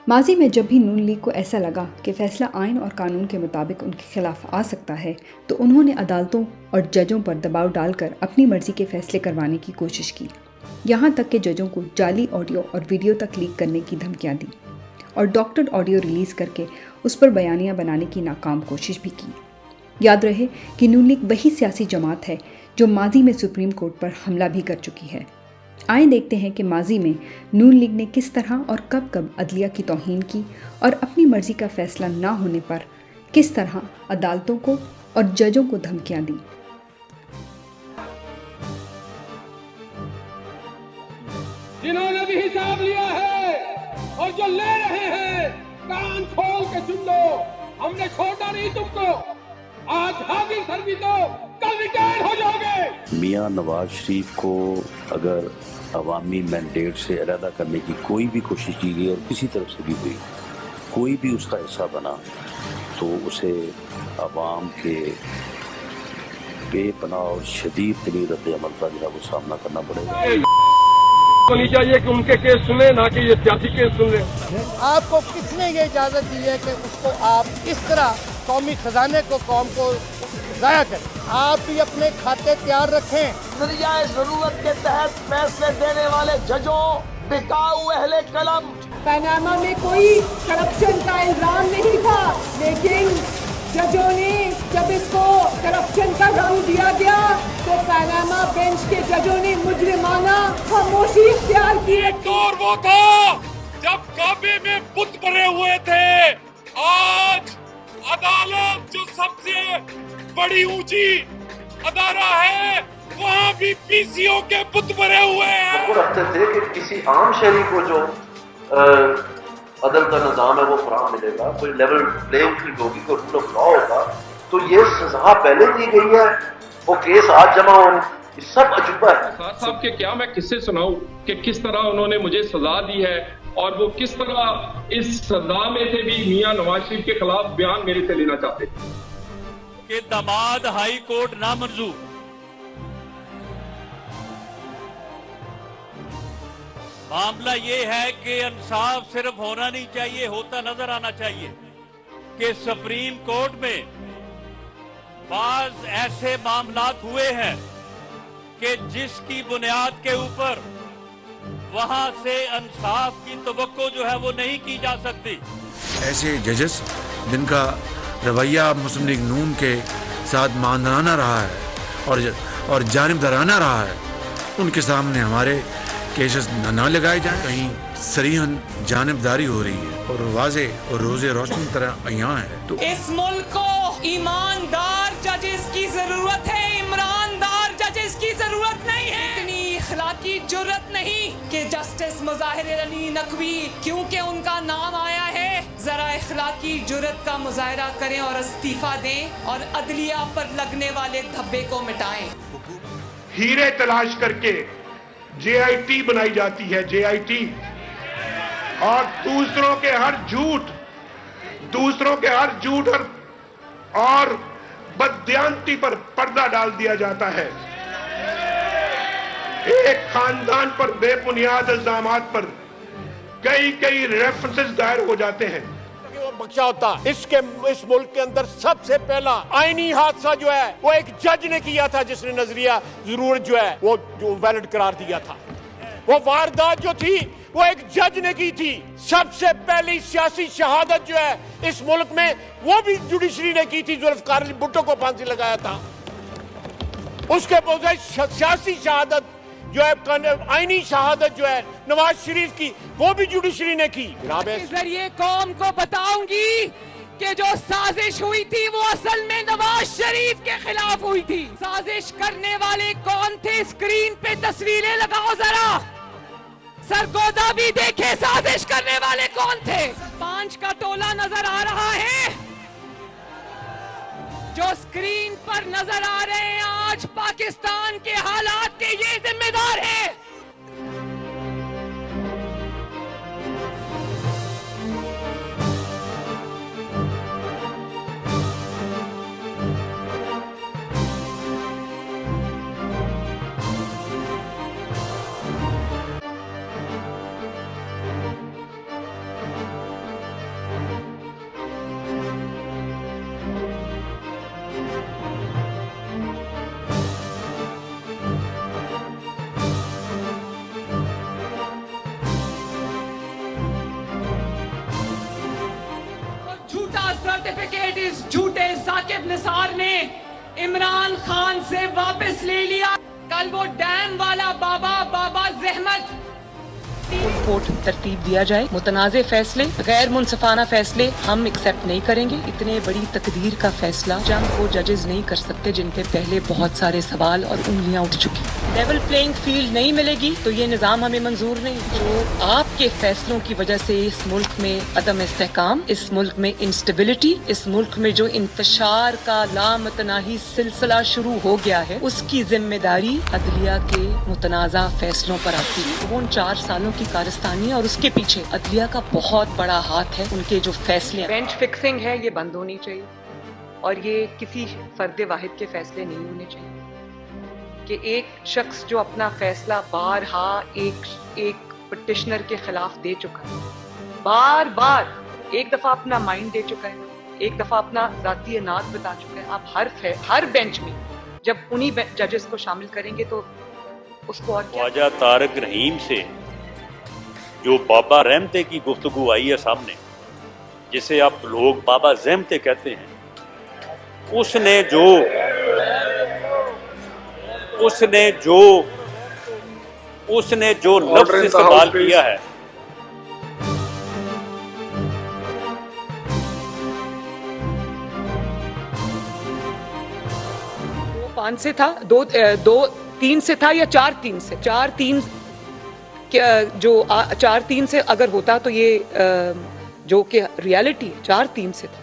माजी में जब भी नून लीग को ऐसा लगा कि फैसला आइन और कानून के मुताबिक उनके खिलाफ आ सकता है तो उन्होंने अदालतों और जजों पर दबाव डालकर अपनी मर्जी के फैसले करवाने की कोशिश की। यहाँ तक कि जजों को जाली ऑडियो और वीडियो तक लीक करने की धमकियाँ दी और डॉक्टर्ड ऑडियो रिलीज़ करके उस पर बयानियाँ बनाने की नाकाम कोशिश भी की। याद रहे कि नून लीग वही सियासी जमात है जो माजी में सुप्रीम कोर्ट पर हमला भी कर चुकी है। आइए देखते हैं कि माजी में नून लीग ने किस तरह और कब कब अदलिया की तौहीन की और अपनी मर्जी का फैसला ना होने पर किस तरह अदालतों को और जजों को धमकियां दी। जिन्होंने भी हिसाब लिया है और जो ले रहे हैं कान खोल के सुन लो, हमने छोड़ा नहीं तुमको। आज हाजिर सर भी तो कल रिटायर हो जाओगे। मियां नवाज शरीफ को अगर अवामी मैंडेट से अलहदा करने की कोई भी कोशिश की गई और किसी तरफ से भी हुई, कोई भी उसका हिस्सा बना तो उसे अवाम के बेपनाह और शदीद तरीन रद्द-ए-अमल का जो है वो सामना करना पड़ेगा। तो नहीं चाहिए कि उनके केस सुने, ना कि ये सियासी केस सुन रहे। आपको किसने ये इजाजत दी है कि उसको आप इस तरह कौमी खजाने को कौम को जाया करें? आप भी अपने खाते तैयार रखें। नजरिया जरूरत के तहत फैसले देने वाले जजों, बिकाऊ अहले कलम। पनामा में कोई करप्शन का इल्जाम नहीं था, लेकिन जजों ने जब इसको करप्शन का रंग दिया गया तो पनामा बेंच के जजों ने मुजरिमाना खामोशी इख्तियार की। एक दौर वो था जब काबे में बुत भरे हुए थे। आज अदालत जो सबसे बड़ी ऊंची अदारा है, वहाँ भी पीसीओ के बुत भरे हुए हैं। वो रखते थे कि किसी आम शहरी को जो अदल का निज़ाम है वो फराहम मिलेगा, कोई लेवल प्लेइंग फील्ड होगी, कोई रूल ऑफ लॉ होगा। तो ये सजा पहले दी गई है, वो केस आज जमा होने, ये सब अजूबा है। साहब के क्या मैं किससे सुनाऊं कि किस तरह उन्होंने मुझे सजा दी है और वो किस तरह इस सजा में से भी मियां नवाज शरीफ के खिलाफ बयान मेरे से लेना चाहते कि दामाद हाई कोर्ट नामंजूर। मामला ये है कि इंसाफ सिर्फ होना नहीं चाहिए, होता नजर आना चाहिए कि सुप्रीम कोर्ट में बाज ऐसे मामलात हुए हैं कि जिसकी बुनियाद के ऊपर वहां से इंसाफ की तवक्को जो है वो नहीं की जा सकती। ऐसे जजेस जिनका रवैया मुस्लिम लीग नून के साथ मानदाना रहा है और जानिबदाराना रहा है, उनके सामने हमारे केसेस ना लगाए जाएं। कहीं सरीहन जानिबदारी हो रही है और वाजे और रोजे रोशनी तरह यहाँ है। तो इस मुल्क को ईमानदार जजेस की जरूरत है, ईमानदार जजेस की जरूरत नहीं है। इतनी इखलाकी जुर्रत नहीं कि जस्टिस मुजाहिर अली नकवी, क्योंकि उनका नाम आया है, जरा इखलाकी जुर्रत का मुजाहिरा करें और इस्तीफा दें और अदलिया पर लगने वाले धब्बे को मिटाएं। हीरे तलाश करके जेआईटी बनाई जाती है, जेआईटी, और दूसरों के हर झूठ और बदयांती पर पर्दा डाल दिया जाता है। एक खानदान पर बेबुनियाद इल्जामात पर कई रेफरेंसेस दायर हो जाते हैं। वो बख्शा होता इस मुल्क के अंदर सबसे पहला आईनी हादसा जो है वो एक जज ने किया था, जिसने नजरिया जरूरत जो है वो जो वैलिड करार दिया था। वो वारदात जो थी वो एक जज ने की थी। सबसे पहली सियासी शहादत जो है इस मुल्क में वो भी जुडिशरी ने की थी। जुल्फकार अली भुट्टो को फांसी लगाया था। उसके बजाय सियासी शहादत जो है, आईनी शहादत जो है नवाज शरीफ की, वो भी जुडिशरी ने की। इस जरिए कौम को बताऊंगी कि जो साजिश हुई थी वो असल में नवाज शरीफ के खिलाफ हुई थी। साजिश करने वाले कौन थे? स्क्रीन पे तस्वीरें लगाओ जरा, सरगोदा भी देखे साजिश करने वाले कौन थे। 5 का टोला नजर आ रहा है जो स्क्रीन पर नजर आ रहे हैं। आज पाकिस्तान के हालात के ये जिम्मेदार हैं। सर्टिफिकेट इस झूठे साकिब निसार ने इमरान खान से वापस ले लिया। कल वो डैम वाला बाबा जहमत कोर्ट तरतीब दिया जाए। मुतनाज़े फैसले, गैर मुनसिफाना फैसले हम एक्सेप्ट नहीं करेंगे। इतने बड़ी तकदीर का फैसला जंग को जजेस नहीं कर सकते जिन पे पहले बहुत सारे सवाल और उंगलियां उठ चुकी। लेवल प्लेइंग फील्ड नहीं मिलेगी तो ये निज़ाम हमें मंजूर नहीं। जो आपके फैसलों की वजह से इस मुल्क में अदम इस्तेहकाम, इस मुल्क में इंस्टेबिलिटी, इस मुल्क में जो इंतशार का लामतनाही सिलसिला शुरू हो गया है, उसकी जिम्मेदारी अदलिया के मुतनाज़ा फैसलों पर आती है। वो उन 4 सालों की कारस्तानी और उसके पीछे अदलिया का बहुत बड़ा हाथ है। उनके जो फैसले बेंच फिक्सिंग है ये बंद होनी चाहिए और ये किसी फर्द वाहिद के फैसले नहीं होने चाहिए कि एक शख्स जो अपना फैसला बारहा एक पिटिशनर के खिलाफ दे चुका है, बार एक दफा अपना माइंड दे चुका है, एक दफा अपना जाती नात बता चुका है। आप हर बेंच में जब उन्हीं जजेस को शामिल करेंगे तो उसको और क्या। ख्वाजा तारक रहीम से जो बाबा रहमते की गुफ्तगू आई है सामने, जिसे आप लोग बाबा ज़हमते कहते हैं, उसने जो लफ्ज़ इस्तेमाल किया है, वो 5 से था, 2-3 से था या 4-3 से, 4-3 जो 4-3 से अगर होता तो ये जो कि रियलिटी 4-3 से था।